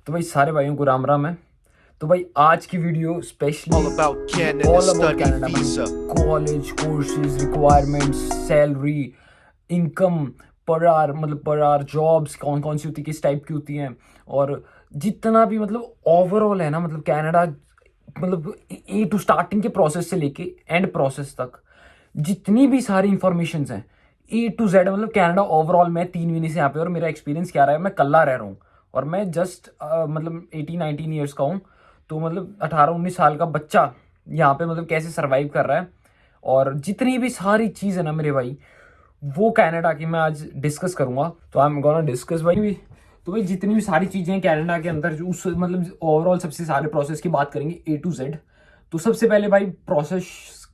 तो भाई सारे भाइयों को राम राम है। तो भाई आज की video specially All about Canada all about study Canada, visa. College courses requirements, salary, income per hour, मतलब पर आवर जॉब्स कौन कौन सी होती है, किस टाइप की होती हैं, और जितना भी मतलब ओवरऑल है ना, मतलब कनाडा, मतलब ए टू स्टार्टिंग के प्रोसेस से लेके एंड प्रोसेस तक जितनी भी सारी इंफॉर्मेशन हैं, ए टू जेड, मतलब कनाडा ओवरऑल। मैं 3 महीने से यहाँ पे और मेरा एक्सपीरियंस क्या रहा है, मैं कल्ला रह रहा हूँ और मैं जस्ट मतलब 18-19 ईयर्स का हूँ। तो मतलब 18-19 साल का बच्चा यहाँ पे मतलब कैसे सरवाइव कर रहा है, और जितनी भी सारी चीज़ है ना मेरे भाई, वो कनाडा की मैं आज डिस्कस करूंगा। तो आई एम गोना डिस्कस भाई भी। तो भाई जितनी भी सारी चीज़ें हैं कनाडा के अंदर, जो उस मतलब ओवरऑल सबसे सारे प्रोसेस की बात करेंगे ए टू जेड। तो सबसे पहले भाई प्रोसेस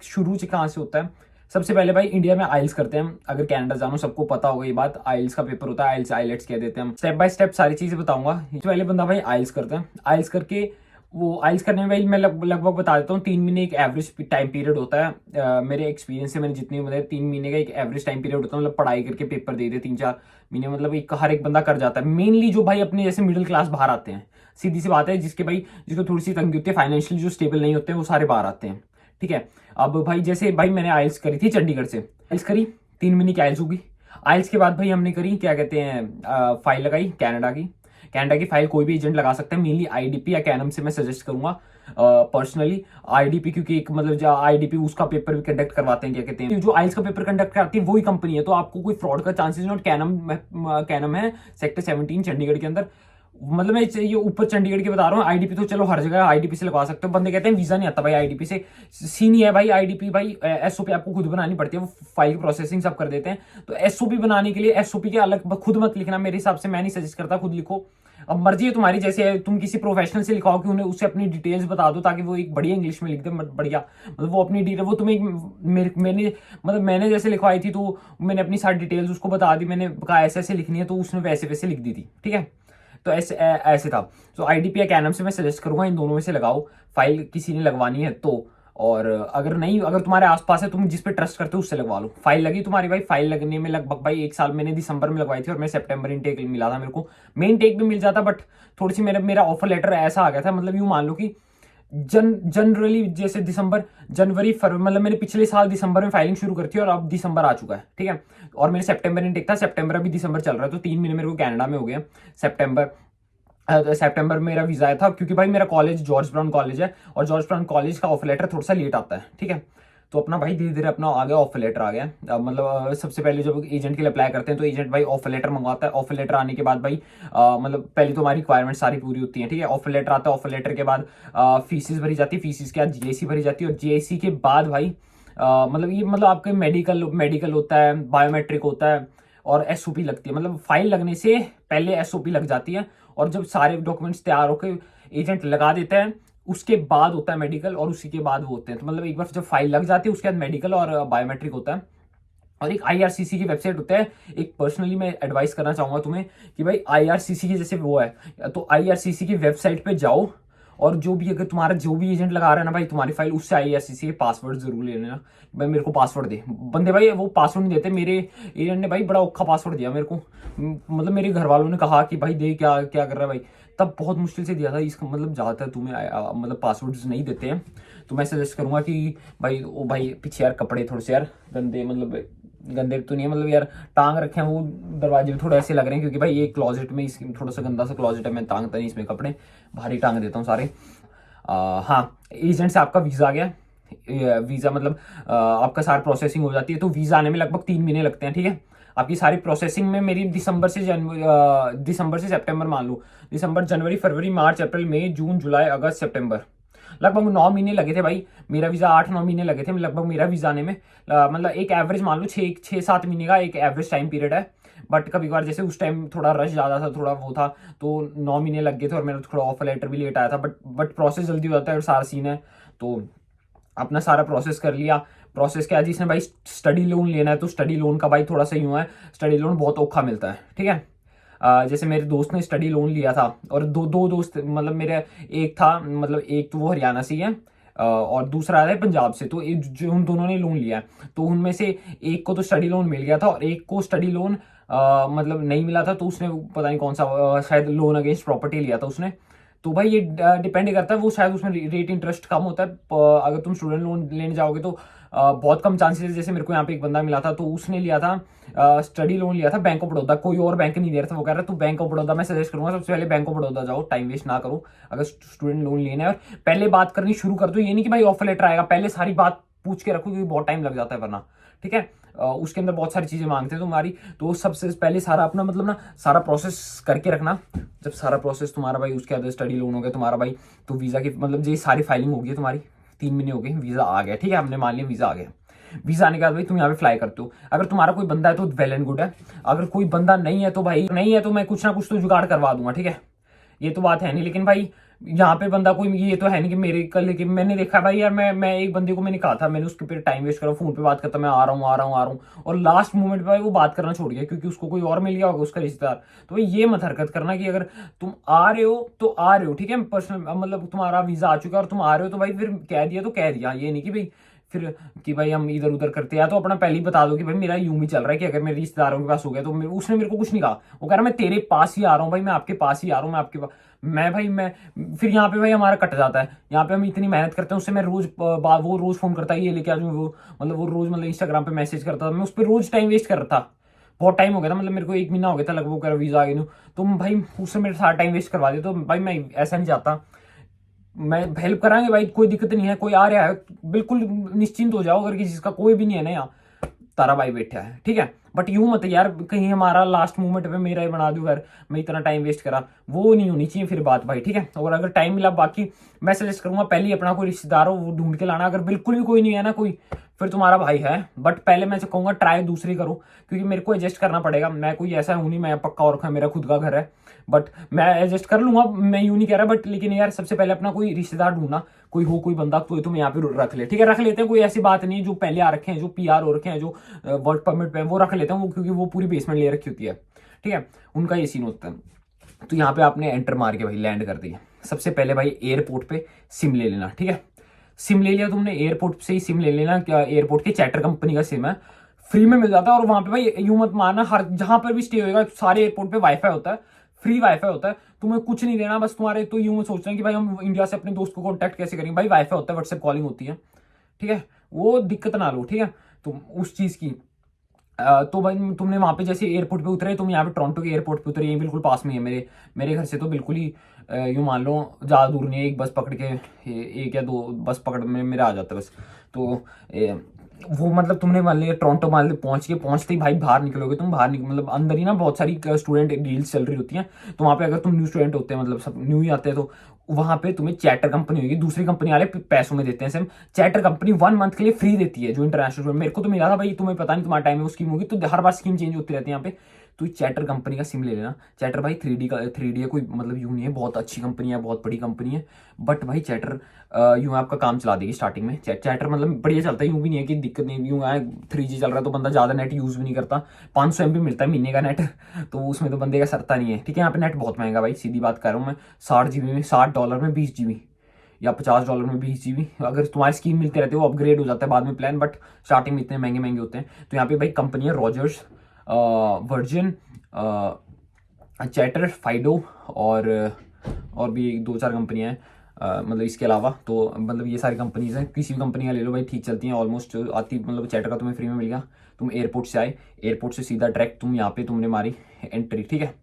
शुरू से कहाँ से होता है। सबसे पहले भाई इंडिया में आइल्स करते हैं। अगर कनाडा जानो, सबको पता होगा ये बात, आइल्स का पेपर होता है, आइल्स आइलेट्स कह देते हैं हम। स्टेप बाय स्टेप सारी चीजें बताऊंगा। सबसे पहले बंदा भाई आइल्स करता है। आइल्स करके वो आइल्स करने में भाई मैं लगभग बता देता हूँ, 3 महीने एक एवरेज टाइम पीरियड होता है। मेरे एक्सपीरियंस से मैंने जितनी मतलब 3 महीने का एक एवरेज टाइम पीरियड होता है, मतलब पढ़ाई करके पेपर दे दे 3-4 महीने, मतलब एक हर एक बंदा कर जाता है। मेनली जो भाई अपने जैसे मिडिल क्लास बाहर आते हैं, सीधी सी बात है, जिसके भाई जिसको थोड़ी सी तंगी होती है, फाइनेंशियली जो स्टेबल नहीं होते हैं, वो सारे बाहर आते हैं। ठीक है। अब भाई जैसे भाई मैंने आइल्स करी थी चंडीगढ़ से, आइल्स करी 3 महीने की आइल्स होगी। आइल्स के बाद भाई हमने करी क्या कहते हैं, फाइल लगाई कनाडा की। कनाडा की फाइल कोई भी एजेंट लगा सकता है, मेनली आईडीपी या कैनम से मैं सजेस्ट करूंगा पर्सनली। आईडीपी क्योंकि एक मतलब जो आईडीपी उसका पेपर भी कंडक्ट करवाते हैं, क्या कहते हैं, जो आइल्स का पेपर कंडक्ट करती है वही कंपनी है, तो आपको कोई फ्रॉड का चांसेस नॉट। कैनम है सेक्टर 17 चंडीगढ़ के अंदर। मतलब मैं ये ऊपर चंडीगढ़ की बता रहा हूँ, आईडीपी तो चलो हर जगह आईडीपी से लगवा सकते हो। बंदे कहते हैं वीजा नहीं आता भाई आईडीपी से, सीन ही है भाई। आईडीपी भाई एसओपी आपको खुद बनानी पड़ती है, वो फाइल की प्रोसेसिंग सब कर देते हैं। तो एसओपी बनाने के लिए एसओपी के अलग खुद मत लिखना, मेरे हिसाब से मैं नहीं सजेस्ट करता, खुद लिखो। अब मर्जी है तुम्हारी, जैसे तुम किसी प्रोफेशनल से लिखाओ कि उन्हें उससे अपनी डिटेल्स बता दो, ताकि वो एक बढ़िया इंग्लिश में लिख दे, बढ़िया मतलब वो अपनी डिटेल, वो तुम्हें मैंने जैसे लिखवाई थी, तो मैंने अपनी सारी डिटेल्स उसको बता दी, मैंने कहा ऐसे ऐसे लिखनी है, तो उसने वैसे वैसे लिख दी थी। ठीक है। तो ऐसे था। तो आईडीपी या कैनम से मैं सजेस्ट करूंगा, इन दोनों में से लगाओ फाइल, किसी ने लगवानी है तो। और अगर नहीं, अगर तुम्हारे आसपास है, तुम जिस पे ट्रस्ट करते हो उससे लगवा लो। फाइल लगी तुम्हारी भाई, फाइल लगने में लगभग भाई 1 साल, मैंने दिसंबर में लगवाई थी और मैं सितंबर इनटेक मिला था मेरे को। मेन टेक भी मिल जाता, बट थोड़ी सी मेरा ऑफर लेटर ऐसा आ गया था, मतलब यूं मान लो कि जनरली जैसे दिसंबर जनवरी फरवरी, मतलब मैंने पिछले साल दिसंबर में फाइलिंग शुरू कर थी और अब दिसंबर आ चुका है। ठीक है। और मेरे सितंबर इनटेक था, सितंबर अभी दिसंबर चल रहा है, तो 3 महीने मेरे को कनाडा में हो गए। सितंबर में मेरा वीजा आया था, क्योंकि भाई मेरा कॉलेज जॉर्ज ब्राउन कॉलेज है, और जॉर्ज ब्राउन कॉलेज का ऑफर लेटर थोड़ा सा लेट आता है। ठीक है। तो अपना भाई धीरे धीरे अपना आ गया, ऑफर लेटर आ गया। मतलब सबसे पहले जब एजेंट के लिए अप्लाई करते हैं, तो एजेंट भाई ऑफर लेटर मंगवाता है। ऑफर लेटर आने के बाद भाई मतलब पहले तो हमारी रिक्वायरमेंट सारी पूरी होती है। ठीक है। ऑफर लेटर आता है, ऑफर लेटर के बाद फीसिस भरी जाती है, फीसिस के बाद जीआईसी भरी जाती है, और जीआईसी के बाद भाई मतलब ये मतलब आपके मेडिकल होता है, बायोमेट्रिक होता है, और एसओपी लगती है। मतलब फाइल लगने से पहले एसओपी लग जाती है, और जब सारे डॉक्यूमेंट्स तैयार होकर एजेंट लगा देता है, उसके बाद होता है मेडिकल, और उसी के बाद वो होते हैं। तो मतलब एक बार जब फाइल लग जाती है, उसके बाद मेडिकल और बायोमेट्रिक होता है। और एक आईआरसीसी की वेबसाइट होता है, एक पर्सनली मैं एडवाइस करना चाहूंगा तुम्हें कि भाई आईआरसीसी की जैसे वो है, तो आईआरसीसी की वेबसाइट पे जाओ, और जो भी अगर तुम्हारा जो भी एजेंट लगा रहा है ना भाई तुम्हारी फाइल, उससे आईआरसीसी के पासवर्ड जरूर ले लेना। भाई मेरे को पासवर्ड दे, बंदे भाई वो पासवर्ड नहीं देते। मेरे एजेंट ने भाई बड़ा औखा पासवर्ड दिया मेरे को, मतलब मेरे घर वालों ने कहा कि भाई दे, क्या क्या कर रहा है भाई, तब बहुत मुश्किल से दिया था। इसका मतलब ज्यादातर तुम्हें मतलब पासवर्ड नहीं देते हैं। तो मैं सजेस्ट करूंगा कि भाई ओ भाई पीछे यार कपड़े थोड़े से यार गंदे, मतलब गंदे तो नहीं है, मतलब यार टांग रखे हैं वो दरवाजे भी थोड़े ऐसे लग रहे हैं, क्योंकि भाई ये क्लॉजेट में इस थोड़ा सा गंदा सा क्लॉजेट है, मैं टांगता नहीं इसमें कपड़े, भारी टांग देता हूँ सारे। हाँ, एजेंट से आपका वीजा आ गया। वीजा मतलब आपका सारी प्रोसेसिंग हो जाती है, तो वीजा आने में लगभग 3 महीने लगते हैं। ठीक है। आपकी सारी प्रोसेसिंग में मेरी दिसंबर से सितंबर मान लो, दिसंबर जनवरी फरवरी मार्च अप्रैल मई जून जुलाई अगस्त सितंबर, लगभग 9 महीने लगे थे भाई। मेरा वीजा 8-9 महीने लगे थे लगभग मेरा वीजा आने में। मतलब एक एवरेज मान लो 6-7 महीने का एक एवरेज टाइम पीरियड है। बट कभी कभार जैसे उस टाइम थोड़ा रश ज्यादा था, थोड़ा वो था, तो 9 महीने लग गए थे, और मेरा थोड़ा ऑफर लेटर भी लेट आया था। बट प्रोसेस जल्दी हो जाता है, और सारा सीन है। तो अपना सारा प्रोसेस कर लिया। प्रोसेस क्या है, जिसने भाई स्टडी लोन लेना है, तो स्टडी लोन का भाई थोड़ा सा यूं है, स्टडी लोन बहुत औखा मिलता है। ठीक है। जैसे मेरे दोस्त ने स्टडी लोन लिया था, और दो दो दोस्त, मतलब मेरे एक था, मतलब एक तो वो हरियाणा से ही है, और दूसरा है पंजाब से, तो जो उन दोनों ने लोन लिया है, तो उनमें से एक को तो स्टडी लोन मिल गया था, और एक को स्टडी लोन मतलब नहीं मिला था, तो उसने पता नहीं कौन सा शायद लोन अगेंस्ट प्रॉपर्टी लिया था उसने। तो भाई ये डिपेंड करता है, वो शायद उसमें रेट इंटरेस्ट कम होता है। अगर तुम स्टूडेंट लोन लेने जाओगे तो बहुत कम चांसेस है। जैसे मेरे को यहाँ पे एक बंदा मिला था, तो उसने लिया था स्टडी लोन लिया था बैंक ऑफ बड़ौदा, कोई और बैंक नहीं दे रहा था। वो कह रहा है तू बैंक ऑफ बड़ौदा, मैं सजेस्ट करूंगा सबसे पहले बैंक ऑफ बड़ौदा जाओ, टाइम वेस्ट ना करो अगर स्टूडेंट लोन लेना है। और पहले बात करनी शुरू कर दो, ये नहीं कि भाई ऑफर लेटर आएगा, पहले सारी बात पूछ के रखो, क्योंकि बहुत टाइम लग जाता है वरना, ठीक है। उसके अंदर बहुत सारी चीजें मांगते हैं तुम्हारी, तो सबसे पहले सारा अपना मतलब ना सारा प्रोसेस करके रखना। जब सारा प्रोसेस तुम्हारा भाई, उसके बाद स्टडी लोन हो गया तुम्हारा भाई, तो वीजा की मतलब ये सारी फाइलिंग हो गई तुम्हारी, 3 महीने हो गए, वीजा आ गया, ठीक है, हमने मान लिया वीजा आ गया। वीजा आने के बाद भाई तुम यहाँ पे फ्लाई करते हो। अगर तुम्हारा कोई बंदा है तो वेल एंड गुड है, अगर कोई बंदा नहीं है तो भाई नहीं है, तो मैं कुछ ना कुछ तो जुगाड़ करवा दूंगा, ठीक है, ये तो बात है नहीं। लेकिन भाई यहाँ पे बंदा कोई ये तो है नहीं कि मेरे कल, लेकिन मैंने देखा भाई यार, मैं एक बंदे को मैंने कहा था, मैंने उसके पे टाइम वेस्ट करा, फोन पे बात करता, मैं आ रहा हूँ आ रहा हूँ आ रहा हूँ, और लास्ट मोमेंट पे भाई वो बात करना छोड़ गया, क्योंकि उसको कोई और मिल गया होगा उसका रिश्तेदार। तो भाई ये मत हरकत करना कि अगर तुम आ रहे हो तो आ रहे हो, ठीक है, पर्सनल मतलब तुम्हारा वीजा आ चुका है और तुम आ रहे हो, तो भाई फिर कह दिया तो कह दिया, ये नहीं कि भाई फिर कि भाई हम इधर उधर करते हैं। तो अपना पहले ही बता दो कि भाई मेरा यूं ही चल रहा है, कि अगर मेरे रिश्तेदारों के पास हो गया तो उसने मेरे को कुछ नहीं कहा, वो कह रहा मैं तेरे पास ही आ रहा हूँ भाई, मैं आपके पास ही आ रहा हूँ, मैं आपके पास, मैं भाई मैं फिर यहाँ पे भाई हमारा कट जाता है। यहाँ पे हम इतनी मेहनत करते हैं, उससे मैं रोज वो रोज फोन करता है ये लेके आ जाऊँ, वो मतलब वो रोज मतलब इंस्टाग्राम पे मैसेज करता था, मैं उस पर रोज टाइम वेस्ट कर रहा था। बहुत टाइम हो गया था, मतलब मेरे को 1 महीना हो गया था लगभग, कर वीजा आ गई। तो भाई उससे मेरे सारा टाइम वेस्ट करवा दिया, तो भाई मैं ऐसा नहीं चाहता। मैं हेल्प कराएंगे भाई, कोई दिक्कत नहीं है, कोई आ रहा है बिल्कुल निश्चिंत हो जाओ, अगर किसी का कोई भी नहीं है ना यहाँ, तारा भाई बैठा है, ठीक है। बट यूं मत यार कहीं हमारा लास्ट मोमेंट पे मेरा ही बना दो घर, मैं इतना टाइम वेस्ट करा, वो नहीं होनी चाहिए फिर बात भाई, ठीक है। और अगर टाइम मिला, बाकी मैं सजेस्ट करूंगा पहले ही अपना कोई रिश्तेदार हो वो ढूंढ के लाना। अगर बिल्कुल भी कोई नहीं है ना कोई, फिर तुम्हारा भाई है, बट पहले मैं कहूंगा ट्राई दूसरी करो, क्योंकि मेरे को एडजस्ट करना पड़ेगा। मैं कोई ऐसा हूं नहीं, मैं पक्का और मेरा खुद का घर है, बट मैं एडजस्ट कर लूंगा, मैं यूं नहीं कह रहा, बट लेकिन यार सबसे पहले अपना कोई रिश्तेदार ढूंढना, कोई हो कोई बंदा तो तुम यहाँ पे रख ले, ठीक है, रख लेते हैं, कोई ऐसी बात नहीं है। जो पहले आ रखे हैं, जो पीआर हो रखे हैं, जो वर्क परमिट पे है, वो रख लेते हैं वो, क्योंकि वो पूरी बेसमेंट ले रखी होती है, ठीक है, उनका ये सीन होता है। तो यहाँ पे आपने एंटर मार के भाई लैंड कर दिया। सबसे पहले भाई एयरपोर्ट पे सिम ले लेना, ठीक है, सिम ले लिया तुमने, एयरपोर्ट से ही सिम ले लेना, क्या एयरपोर्ट के चैटर कंपनी का सिम है, फ्री में मिल जाता है। और वहां पे भाई यूं मत मारना, हर जहां पर भी स्टे होगा सारे एयरपोर्ट पे वाईफाई होता है, फ्री वाईफाई होता है, तुम्हें कुछ नहीं देना, बस तुम्हारे तो यूं सोचना है कि भाई हम इंडिया से अपने दोस्त को कॉन्टैक्ट कैसे करेंगे, भाई वाईफाई होता है, व्हाट्सएप कॉलिंग होती है, ठीक है, वो दिक्कत ना लो, ठीक है। तो उस चीज की तो भाई तुमने वहां पे जैसे एयरपोर्ट पे उतरे, तुम यहाँ पे टोरंटो के एयरपोर्ट पे उतरे, ये बिल्कुल पास में है मेरे घर से, तो बिल्कुल ही यूं मान लो ज़्यादा दूर नहीं है, एक बस पकड़ के एक या दो बस पकड़ में मेरा आ जाता है बस। तो वो मतलब तुमने मान लिया टोरंटो मान लिया, पहुंचते ही भाई बाहर निकलोगे तुम, बाहर निकल मतलब अंदर ही ना बहुत सारी स्टूडेंट डील्स चल रही होती हैं। तो वहाँ पे अगर तुम न्यू स्टूडेंट होते हैं, मतलब सब न्यू ही आते हैं, तो वहां पे तुम्हें चैटर कंपनी होगी, दूसरी कंपनी वाले पैसों में देते हैं सिम। चैटर कंपनी 1 मंथ के लिए फ्री देती है, जो इंटरनेशनल, मेरे को तो मिला था भाई, तुम्हें पता नहीं तुम्हारा टाइम में वो स्कीम होगी, तो हर बार स्कीम चेंज होती रहती है यहाँ पे। तो चैटर कंपनी का सिम ले लेना। चैटर भाई 3D है, कोई मतलब यूं नहीं है, बहुत अच्छी कंपनी है, बहुत बड़ी कंपनी है। बट भाई चैटर यूं आपका काम चला देगी स्टार्टिंग में। चैटर मतलब बढ़िया चलता है, यूं भी नहीं है कि दिक्कत नहीं, यूं है 3G चल रहा है तो बंदा ज्यादा नेट यूज भी नहीं करता, 500 MB मिलता है महीने का नेट, तो उसमें तो बंदे का सरता नहीं है, ठीक है। यहाँ पे नेट बहुत महंगा भाई, सीधी बात कर रहा हूँ मैं, $60 में, $60 में 20 GB, या $50 में 20 GB। अगर तुम्हारी स्कीम मिलते रहते वो अपग्रेड हो जाता है बाद में प्लान, बट स्टार्टिंग में इतने महंगे महंगे होते हैं। तो यहाँ पे भाई कंपनी है रॉजर्स, वर्जिन, चैटर, फाइडो, और भी 2-4 कंपनियां हैं, मतलब इसके अलावा। तो मतलब ये सारी कंपनीज हैं, किसी भी कंपनी का ले लो भाई, ठीक चलती हैं ऑलमोस्ट आती, मतलब चैटर का तुम्हें फ्री में मिल गया। तुम एयरपोर्ट से आए, एयरपोर्ट से सीधा डायरेक्ट तुम यहाँ पे तुमने मारी एंट्री, ठीक है।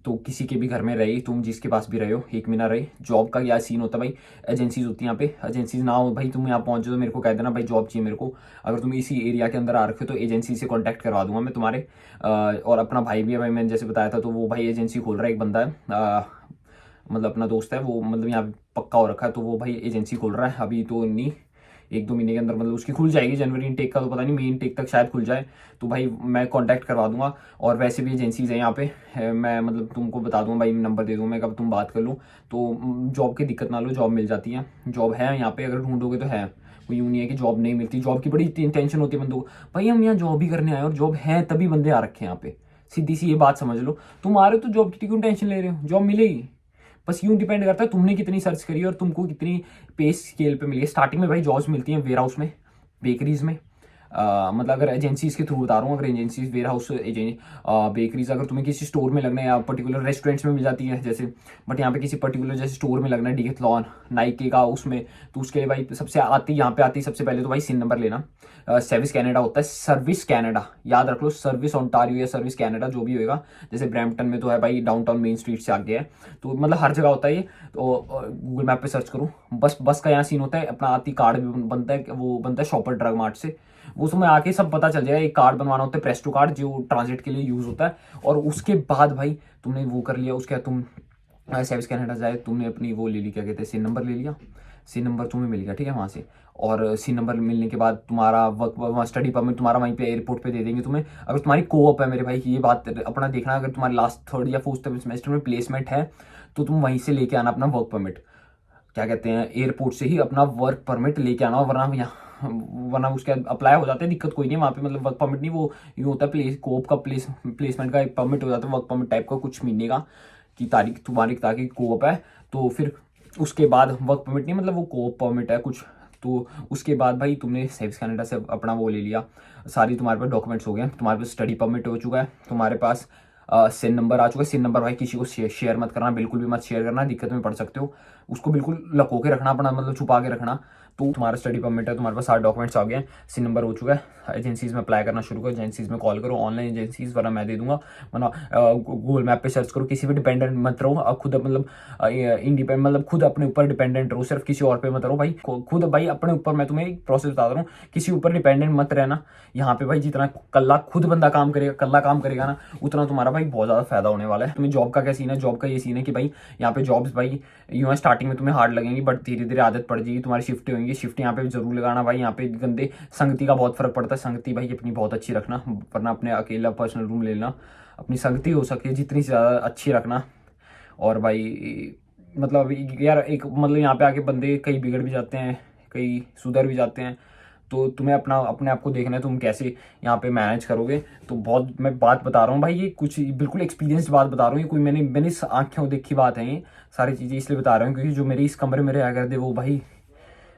तो किसी के भी घर में रही, तुम जिसके पास भी रहे हो, 1 महीना रहे। जॉब का क्या सीन होता है भाई, एजेंसीज होती है यहाँ पे, एजेंसीज ना हो भाई, तुम यहाँ पहुंचो तो मेरे को कह देना भाई जॉब चाहिए मेरे को। अगर तुम इसी एरिया के अंदर आ रखे हो तो एजेंसी से कॉन्टैक्ट करवा दूंगा मैं तुम्हारे। और अपना भाई भी है भाई, मैंने जैसे बताया था, तो वो भाई एजेंसी खोल रहा है, एक बंदा है, मतलब अपना दोस्त है वो, मतलब यहाँ पक्का हो रखा है, तो वो भाई एजेंसी खोल रहा है। अभी तो नहीं, 1-2 महीने के अंदर मतलब उसकी खुल जाएगी, जनवरी इनटेक का तो पता नहीं, मई इनटेक तक शायद खुल जाए, तो भाई मैं कांटेक्ट करवा दूंगा। और वैसे भी एजेंसीज हैं यहाँ पे, मैं मतलब तुमको बता दूंगा भाई, नंबर दे दूंगा मैं, कब तुम बात कर लो, तो जॉब की दिक्कत ना लो, जॉब मिल जाती है, जॉब है यहाँ पे, अगर ढूंढोगे तो है। कोई यूँ नहीं है कि जॉब नहीं मिलती, जॉब की बड़ी टेंशन होती है बंदों को, भाई हम यहाँ जॉब ही करने आए और जॉब है तभी बंदे आ रखे हैं यहाँ पे, सीधी सी ये बात समझ लो। तुम आ रहे हो तो जॉब की क्यों टेंशन ले रहे हो, जॉब मिलेगी, बस यूं डिपेंड करता है तुमने कितनी सर्च करी और तुमको कितनी पे स्केल पे मिली है। स्टार्टिंग में भाई जॉब्स मिलती हैं वेयर हाउस में, बेकरीज में, मतलब अगर एजेंसीज के थ्रू बता रहा हूँ, अगर agencies warehouse agency bakeries अगर तुम्हें किसी स्टोर में लगना है या पर्टिकुलर रेस्टोरेंट्स में मिल जाती है जैसे, बट यहाँ पे किसी पर्टिकुलर जैसे स्टोर में लगना है डिकैथलॉन नाइके का उसमें, तो उसके लिए भाई सबसे आती यहाँ पे आती सबसे पहले तो भाई सिन नंबर लेना। सर्विस कैनेडा होता है, सर्विस कैनेडा याद रख लो, सर्विस ओंटारियो या सर्विस कैनेडा जो भी होएगा। जैसे ब्रैम्पटन में तो है भाई डाउनटाउन मेन स्ट्रीट से आगे है, तो मतलब हर जगह होता है ये। तो गूगल मैप पे सर्च करो। बस का यहाँ सीन होता है, अपना आती कार्ड भी बनता है, वो बनता है शॉपर ड्रग मार्ट से, वो उसमें आके सब पता चल जाएगा। एक कार्ड बनवाना होता है प्रेस्टो कार्ड जो ट्रांजिट के लिए यूज होता है, और उसके बाद भाई तुमने वो कर लिया, उसके बाद तुम सर्विस कैनेडा जाए, तुमने अपनी वो ले ली, क्या कहते हैं, सिन नंबर ले लिया, सिन नंबर तुम्हें मिल गया, ठीक है वहाँ से। और सिन नंबर मिलने के बाद तुम्हारा वर्क स्टडी परमिट तुम्हारा वहीं पे एयरपोर्ट पे दे देंगे तुम्हें। अगर तुम्हारी कोऑप है मेरे भाई, ये बात अपना देखना, अगर तुम्हारे लास्ट थर्ड या फोर्थ सेमेस्टर में प्लेसमेंट है तो तुम वहीं से लेके आना अपना वर्क परमिट, क्या कहते हैं, एयरपोर्ट से ही अपना वर्क परमिट लेके आना, वरना उसके अप्लाई हो जाते हैं, दिक्कत कोई नहीं वहाँ पे, मतलब वर्क परमिट नहीं, वो यूँ होता है कोप का प्लेसमेंट का एक परमिट हो जाता है, वर्क परमिट टाइप का कुछ महीने का की तारीख, तुम्हारी ताकि कोप है तो फिर उसके बाद वर्क परमिट नहीं, मतलब वो कोप परमिट है कुछ। तो उसके बाद भाई तुमने सर्विस कनाडा से अपना वो ले लिया, सारी तुम्हारे पास डॉक्यूमेंट्स हो गए, तुम्हारे पास स्टडी परमिट हो चुका है, तुम्हारे पास सिन नंबर आ चुका है। सिन नंबर भाई किसी को शेयर मत करना, बिल्कुल भी मत शेयर करना, दिक्कत में पड़ सकते हो, उसको बिल्कुल लको के रखना अपना, मतलब छुपा के रखना। तो तुम्हारा स्टडी परमिट है, तुम्हारे पास सारे डॉक्यूमेंट्स आ गए हैं, सिन नंबर हो चुका है, एजेंसीज में अप्लाई करना शुरू करो, एजेंसीज में कॉल करो, ऑनलाइन एजेंसीज, वरना मैं दे दूंगा, वरना गूगल मैप पे सर्च करो, किसी भी डिपेंडेंट मत रहो, अब खुद मतलब इंडिपेंडेंट, मतलब खुद अपने ऊपर डिपेंडेंट रहो, सिर्फ किसी और पे मत रहो भाई, खुद भाई अपने ऊपर। मैं तुम्हें एक प्रोसेस बता रहा हूँ, किसी ऊपर डिपेंडेंट मत रहना। यहाँ पे भाई जितना कल्ला खुद बंदा काम करेगा, कल्ला काम करेगा ना, उतना तुम्हारा भाई बहुत ज्यादा फायदा होने वाला है। तुम्हें जॉब का क्या सीन है, जॉब का ये सीन है कि भाई यहाँ पे जॉब्स भाई यूँ है स्टार्टिंग में तुम्हें हार्ड लगेंगी, बट धीरे धीरे आदत पड़ जाएगी, तुम्हारी शिफ्ट होंगी, शिफ्ट यहाँ पे जरूर लगाना भाई। यहाँ पे गंदे संगति का बहुत फर्क पड़ता है, संगति भाई अपनी बहुत अच्छी रखना, वरना अपने अकेला पर्सनल रूम ले लेना, अपनी संगति हो सके जितनी ज़्यादा अच्छी रखना। और भाई मतलब यार एक मतलब यहाँ पे आके बंदे कई बिगड़ भी जाते हैं, कई सुधर भी जाते हैं, तो तुम्हें अपने आप को देखना है तुम कैसे यहाँ पे मैनेज करोगे। तो बहुत मैं बात बता रहा हूँ भाई, ये कुछ बिल्कुल एक्सपीरियंस बात बता रहा हूँ, ये कोई मैंने आंखें देखी बात है, ये सारी चीज़ें इसलिए बता रहा हूँ क्योंकि जो मेरे इस कमरे में रहा करते वो भाई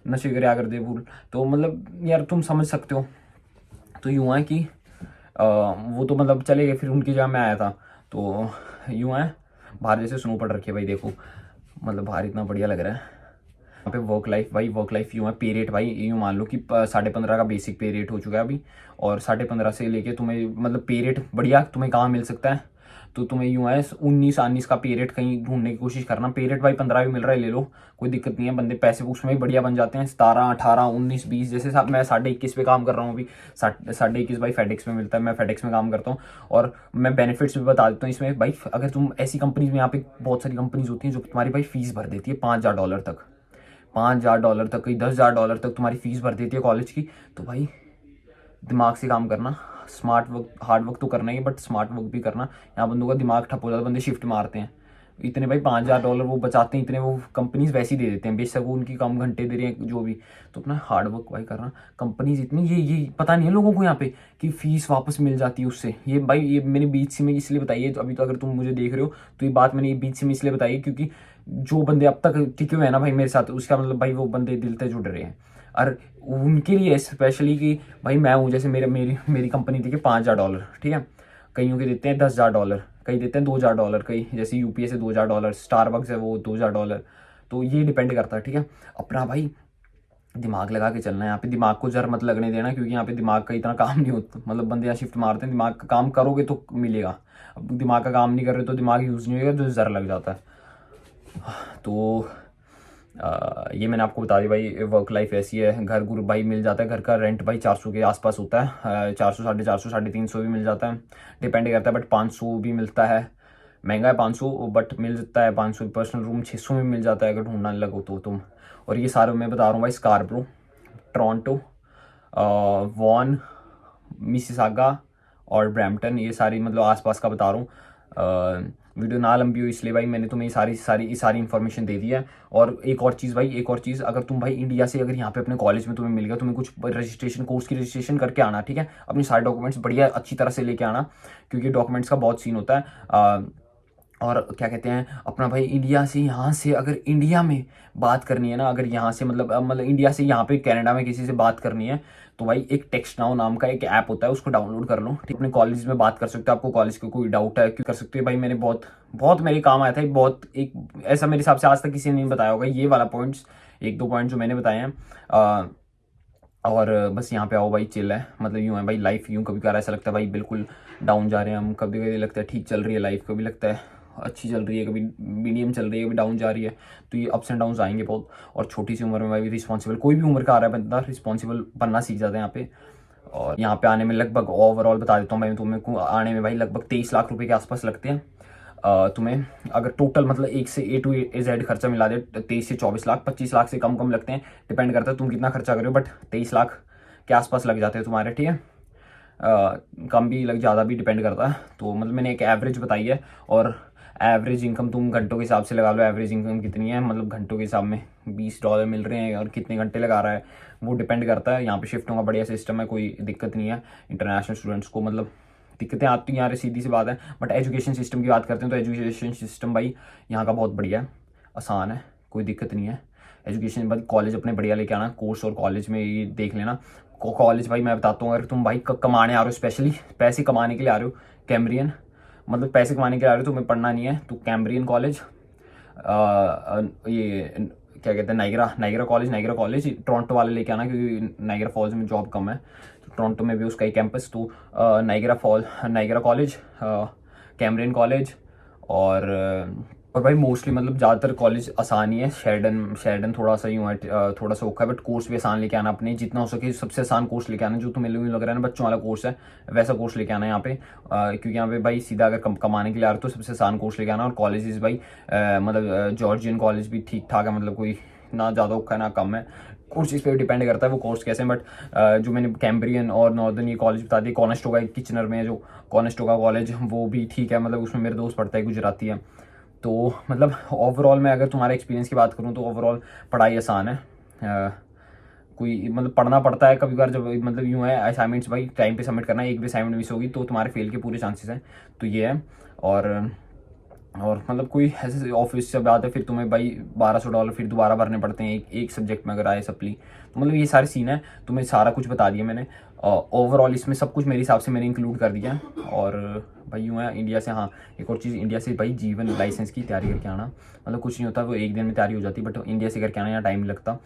नशे करे आकर दे भूल, तो मतलब यार तुम समझ सकते हो। तो यूँ है कि वो तो मतलब चले गए, फिर उनकी जगह मैं आया था। तो यूँ है बाहर जैसे स्नो पड़ रखी है भाई, देखो मतलब बाहर इतना बढ़िया लग रहा है। यहाँ पे वर्क लाइफ भाई, वर्क लाइफ यूँ है, पे रेट भाई यूँ मान लो कि 15.5 का बेसिक पे रेट हो चुका है अभी, और 15.5 से लेके तुम्हें मतलब पे रेट बढ़िया तुम्हें कहाँ मिल सकता है, तो तुम्हें यूँ है 19 का पे रेट कहीं ढूंढने की कोशिश करना। पे रेट भाई 15 भी मिल रहा है, ले लो, कोई दिक्कत नहीं है, बंदे पैसे उसमें भी बढ़िया बन जाते हैं, 17, 18, 19, 20, जैसे मैं 21.5 पे काम कर रहा हूँ अभी, 21.5 भाई फेडेक्स में मिलता है, मैं फेडेक्स में काम करता हूँ। और मैं बेनिफिट्स भी बता देता हूँ इसमें भाई, अगर तुम ऐसी कंपनीज में, यहाँ पे बहुत सारी कंपनीज होती हैं जो तुम्हारी भाई फीस भर देती है $5,000 तक, $5,000 तक, कहीं $10,000 तक तुम्हारी फीस भर देती है कॉलेज की। तो भाई दिमाग से काम करना, स्मार्ट वर्क, हार्ड वर्क तो करना ही, बट स्मार्ट वर्क भी करना। यहाँ बंदों का दिमाग ठप हो जाता है, बंदे शिफ्ट मारते हैं, इतने भाई $5,000 वो बचाते हैं, इतने वो कंपनीज वैसे ही दे देते हैं, बेशक वो उनकी कम घंटे दे रही हैं जो भी। तो अपना हार्ड वर्क भाई करना, कंपनीज इतनी ये पता नहीं है लोगों को यहाँ पे कि फीस वापस मिल जाती है उससे। ये भाई ये मैंने बीच से में इसलिए बताई है, तो अभी तो अगर तुम मुझे देख रहे हो तो ये बात मैंने बीच से में इसलिए बताई है क्योंकि जो बंदे अब तक टिके हुए हैं ना भाई मेरे साथ, उसका मतलब भाई वो बंदे दिल से जुड़ रहे हैं। और उनके लिए स्पेशली कि भाई मैं हूँ, जैसे मेरी कंपनी थी कि $5,000, ठीक है, कईयों के देते हैं $10,000, कई देते हैं $2,000, कई जैसे यूपीए से $2,000, स्टारबक्स है वो $2,000। तो ये डिपेंड करता है, ठीक है। अपना भाई दिमाग लगा के चलना है, यहाँ पे दिमाग को जर मत लगने देना, क्योंकि यहाँ पे दिमाग का इतना काम नहीं होता, मतलब बंदे यहाँ शिफ्ट मारते हैं, दिमाग का काम करोगे तो मिलेगा, अब दिमाग का काम नहीं कर रहे तो दिमाग यूज़ नहीं होगा, तो जर लग जाता है। तो ये मैंने आपको बता दी भाई, वर्क लाइफ ऐसी है। घर गुर भाई मिल जाता है, घर का रेंट भाई 400 के आसपास होता है, 400, 450, 350 भी मिल जाता है, डिपेंड करता है, बट 500 भी मिलता है, महंगा है 500, बट मिल जाता है 500। पर्सनल रूम 600 में मिल जाता है अगर ढूंढना लगो तो तुम। और ये सारे मैं बता रहा हूँ भाई, स्कारब्रो, टोरंटो, वॉन, मिसिसागा और ब्रैम्पटन, ये सारी मतलब आसपास का बता रहा हूँ। वीडियो ना लंबी हो इसलिए भाई मैंने तुम्हें सारी इन्फॉर्मेशन दे दी है। और एक और चीज़, अगर तुम भाई इंडिया से अगर यहाँ पे अपने कॉलेज में तुम्हें मिल गया, तुम्हें कुछ रजिस्ट्रेशन, कोर्स की रजिस्ट्रेशन करके आना, ठीक है, अपने सारे डॉक्यूमेंट्स बढ़िया अच्छी तरह से लेके आना, क्योंकि डॉक्यूमेंट्स का बहुत सीन होता है। और क्या कहते हैं अपना भाई इंडिया से, यहाँ से अगर इंडिया में बात करनी है ना, अगर यहाँ से मतलब इंडिया से यहाँ पे कनाडा में किसी से बात करनी है, तो भाई एक टेक्स्ट नाउ नाम का एक ऐप होता है, उसको डाउनलोड कर लो, ठीक। अपने कॉलेज में बात कर सकते हो, आपको कॉलेज का कोई डाउट है क्यों कर सकते हो भाई। मैंने बहुत बहुत मेरे काम आया था, बहुत एक ऐसा मेरे हिसाब से आज तक किसी ने नहीं बताया होगा ये वाला पॉइंट्स, एक दो पॉइंट जो मैंने बताए हैं। और बस यहाँ पे आओ भाई, चिल है, मतलब यूँ है भाई लाइफ, यूँ कभी कभार ऐसा लगता है भाई बिल्कुल डाउन जा रहे हैं हम, कभी कभी लगता है ठीक चल रही है लाइफ, कभी लगता है अच्छी चल रही है, कभी मीडियम चल रही है, कभी डाउन जा रही है। तो ये अप्स एंड डाउन्स आएंगे बहुत। और छोटी सी उम्र में भाई रिस्पॉन्सिबल, कोई भी उम्र का आ रहा है बंदा रिस्पॉन्सिबल बनना सीख जाता है यहाँ पे। और यहाँ पे आने में लगभग ओवरऑल बता देता हूँ मैं तुम्हें को, आने में भाई लगभग 23 लाख रुपए के आसपास लगते हैं। तुम्हें अगर टोटल मतलब एक से A to Z खर्चा मिला दे 23 से 24 लाख, 25 लाख से कम कम लगते हैं, डिपेंड करता है तुम कितना खर्चा कर रहे हो, बट 23 लाख के आसपास लग जाते हैं तुम्हारे, ठीक है। कम भी लग, ज़्यादा भी डिपेंड करता है। तो मतलब मैंने एक एवरेज बताई है, और एवरेज इनकम तुम घंटों के हिसाब से लगा लो, एवरेज इनकम कितनी है, मतलब घंटों के हिसाब में $20 मिल रहे हैं, और कितने घंटे लगा रहा है वो डिपेंड करता है। यहाँ पे शिफ्टों का बढ़िया सिस्टम है, कोई दिक्कत नहीं है इंटरनेशनल स्टूडेंट्स को, मतलब दिक्कतें आती हैं यार, सीधी सी बात है। बट एजुकेशन सिस्टम की बात करते हैं तो एजुकेशन सिस्टम भाई यहाँ का बहुत बढ़िया है, आसान है, कोई दिक्कत नहीं है। एजुकेशन भाई कॉलेज अपने बढ़िया लेके आना, कोर्स और कॉलेज में ये देख लेना। कॉलेज भाई मैं बताता हूँ, अगर तुम भाई कमाने आ रहे हो, स्पेशली पैसे कमाने के लिए आ रहे हो, कैम्ब्रियन, मतलब पैसे कमाने के लिए आ रहे हो, तुम्हें पढ़ना नहीं है तो कैम्ब्रियन कॉलेज, ये क्या कहते हैं नाइगरा कॉलेज टोरंटो वाले लेके आना, क्योंकि नाइगरा फॉल्स में जॉब कम है, तो टोरंटो में भी उसका ही कैंपस। तो नाइगरा कॉलेज, कैम्ब्रियन कॉलेज, और भाई मोस्टली मतलब ज़्यादातर कॉलेज आसान ही है। शेरडन थोड़ा सा यूँ है, थोड़ा सा औखा है, बट कोर्स भी आसान लेके आना अपने, जितना हो सके सबसे आसान कोर्स लेके आना, जो तुम्हें लग रहा है ना बच्चों वाला कोर्स है, वैसा कोर्स लेके आना यहाँ पे। क्योंकि यहाँ पे भाई सीधा अगर कमाने के लिए आ रहे हो तो सबसे आसान कोर्स लेके आना। और कॉलेजेस भाई मतलब जॉर्जियन कॉलेज भी ठीक ठाक है, मतलब कोई ना ज़्यादा औखा है ना कम है, कोर्सेज पे डिपेंड करता है वो कोर्स कैसे हैं। बट जो मैंने कैम्ब्रियन और नॉर्दर्न ये कॉलेज बता दी, कॉनेस्टोगा किचनर में जो कॉनेस्टोगा कॉलेज, वो भी ठीक है, मतलब उसमें मेरे दोस्त पढ़ता है, गुजराती है। तो मतलब ओवरऑल मैं अगर तुम्हारे एक्सपीरियंस की बात करूँ तो ओवरऑल पढ़ाई आसान है। कोई मतलब पढ़ना पड़ता है कभी बार, जब मतलब यूँ है असाइनमेंट्स भाई टाइम पे सबमिट करना है, एक भी असाइनमेंट मिस होगी तो तुम्हारे फेल के पूरे चांसेस हैं, तो ये है। और मतलब कोई ऐसे ऑफिस से बात है, फिर तुम्हें भाई $1200 फिर दोबारा भरने पड़ते हैं एक सब्जेक्ट में अगर आए सप्ली, तो मतलब ये सारे सीन है। तुम्हें सारा कुछ बता दिया मैंने, ओवरऑल इसमें सब कुछ मेरे हिसाब से मैंने इंक्लूड कर दिया है। और भाई यूँ है इंडिया से, हाँ एक और चीज़, इंडिया से भाई जीवन लाइसेंस की तैयारी करके आना, मतलब कुछ नहीं होता, वो एक दिन में तैयारी हो जाती, बट इंडिया से करके आना यहाँ टाइम लगता।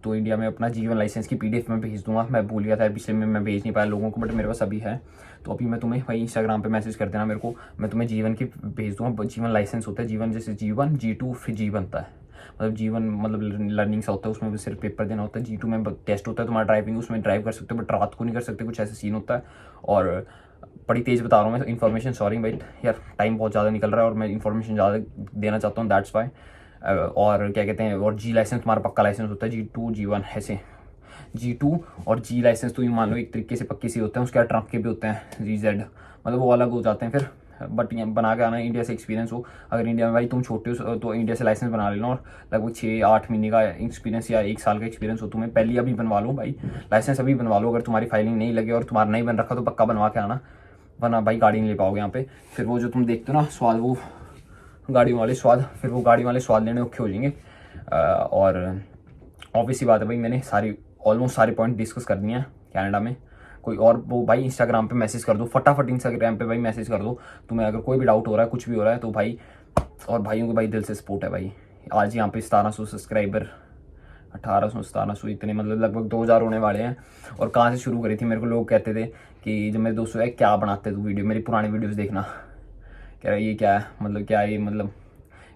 तो इंडिया में अपना जीवन लाइसेंस की PDF में भेज दूंगा, मैं भूल गया था पिछले में मैं भेज नहीं पाया लोगों को, बट मेरे पास अभी है। तो अभी मैं तुम्हें भाई इंस्टाग्राम पे मैसेज कर देना मेरे को, मैं तुम्हें जीवन की भेज दूंगा। जीवन लाइसेंस होता है, जीवन जैसे जीवन G2 फिर जी बनता है, मतलब जीवन मतलब लर्निंग सा होता है, उसमें सिर्फ पेपर देना होता है। G2 में टेस्ट होता है तुम्हारा ड्राइविंग, उसमें ड्राइव कर सकते हो बट रात को नहीं कर सकते, कुछ ऐसे सीन होता है। और बड़ी तेज़ बता रहा हूँ मैं इन्फॉर्मेशन, सॉरी भाई यार टाइम बहुत ज़्यादा निकल रहा है और मैं इन्फॉर्मेशन ज़्यादा देना चाहता हूँ, दैट्स वाई। और क्या कहते हैं, और G लाइसेंस तुम्हारा पक्का लाइसेंस होता है, G2 G1 ऐसे। G2 और G लाइसेंस तो यूँ मान लो एक तरीके से पक्के से होते हैं, उसके बाद ट्रक के भी होते हैं GZ, मतलब वो अलग हो जाते हैं फिर। बट ये बना के आना, इंडिया से एक्सपीरियंस हो, अगर इंडिया में भाई तुम छोटे हो तो इंडिया से लाइसेंस बना लेना, और लगभग 6-8 महीने का एक्सपीरियंस या 1 साल का एक्सपीरियंस हो तुम्हें, पहले अभी बनवा लो भाई लाइसेंस, अभी बनवा लो। अगर तुम्हारी फाइलिंग नहीं लगे और तुम्हारा नहीं बन रखा तो पक्का बनवा के आना, वरना भाई गाड़ी नहीं ले पाओगे यहाँ पे। फिर वो जो तुम देखते हो ना स्वाद, वो गाड़ी वाले स्वाद, फिर वो गाड़ी वाले स्वाद लेने औखे हो जाएंगे। और ऑब्वियसली बात है भाई, मैंने ऑलमोस्ट सारे पॉइंट डिस्कस कर दिए हैं कनाडा में। कोई और वो भाई इंस्टाग्राम पे मैसेज कर दो फटाफट, इंस्टाग्राम पे भाई मैसेज कर दो, तुम्हें अगर कोई भी डाउट हो रहा है, कुछ भी हो रहा है तो भाई। और भाइयों को भाई दिल से सपोर्ट है भाई, आज यहाँ पे 1700 सब्सक्राइबर, 1800-1700 इतने, मतलब लगभग 2000 होने वाले हैं। और कहाँ से शुरू करी थी, मेरे को लोग कहते थे कि जब मेरे दोस्तों है क्या बनाते तू वीडियो, मेरी पुरानी वीडियोज़ देखना, कह रहा ये क्या है, मतलब क्या ये, मतलब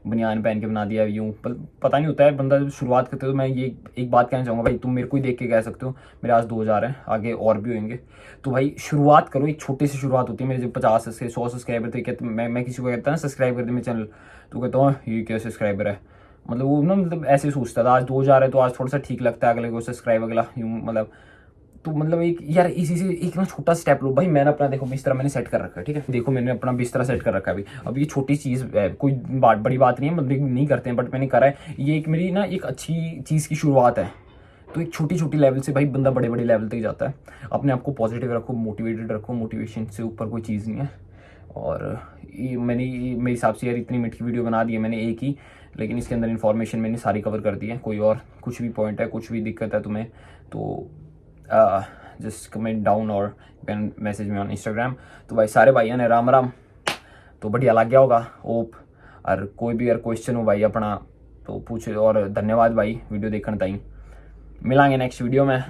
बनियान पहन के बना दिया यूँ, पता नहीं होता है बंदा जब शुरुआत करते तो मैं ये एक बात कहना चाहूँगा भाई, तुम मेरे को ही देख के कह सकते हो, मेरे आज 2000 है, आगे और भी होंगे। तो भाई शुरुआत करो, एक छोटे से शुरुआत होती है। मेरे जब 50 से 100 सब्सक्राइबर थे, कहते मैं किसी को कहता ना सब्सक्राइब कर दे मेरे चैनल, तो कहता हूँ ये क्या सब्सक्राइबर है, मतलब वो ना मतलब ऐसे सोचता था। आज 2000 है तो आज थोड़ा सा ठीक लगता है, अगले को सब्सक्राइब अगला यूँ मतलब। तो मतलब एक यार इसी से एक ना छोटा स्टेप लो भाई। मैंने अपना देखो बिस्तरा मैंने सेट कर रखा है, ठीक है, देखो मैंने अपना बिस्तरा सेट कर रखा है अभी। अब ये छोटी चीज़ है, कोई बड़ी बात नहीं है, मतलब नहीं करते हैं, बट मैंने करा है। ये एक मेरी ना एक अच्छी चीज़ की शुरुआत है। तो एक छोटी छोटी लेवल से भाई बंदा बड़े बड़े लेवल तक जाता है। अपने आप को पॉजिटिव रखो, मोटिवेटेड रखो, मोटिवेशन से ऊपर कोई चीज़ नहीं है। और ये मेरे हिसाब से यार इतनी मिनट वीडियो बना दी है मैंने एक ही, लेकिन इसके अंदर इन्फॉर्मेशन मैंने सारी कवर कर दी है। कोई और कुछ भी पॉइंट है, कुछ भी दिक्कत है तुम्हें, तो जस्ट कमेंट डाउन और कैन मैसेज में ऑन इंस्टाग्राम। तो भाई सारे भाइयों ने राम राम, तो बढ़िया लग गया होगा होप। और कोई भी अगर क्वेश्चन हो भाई अपना तो पूछे, और धन्यवाद भाई वीडियो देखने ताई। मिलांगे नेक्स्ट वीडियो में,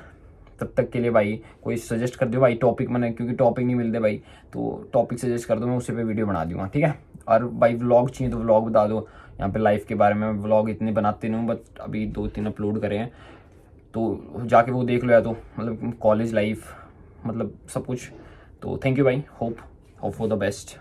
तब तक के लिए भाई कोई सजेस्ट कर दो भाई टॉपिक, मैंने क्योंकि टॉपिक नहीं मिलते भाई, तो टॉपिक सजेस्ट कर दो, मैं उसी पे वीडियो बना दूंगा, ठीक है। और भाई व्लॉग चाहिए तो व्लॉग बता दो, यहाँ पे लाइफ के बारे में। व्लॉग इतने बनाते नहीं हूँ, बट अभी 2-3 अपलोड करे हैं, तो जाके वो देख लो, या तो मतलब कॉलेज लाइफ, मतलब सब कुछ। तो थैंक यू भाई, होप फॉर द बेस्ट।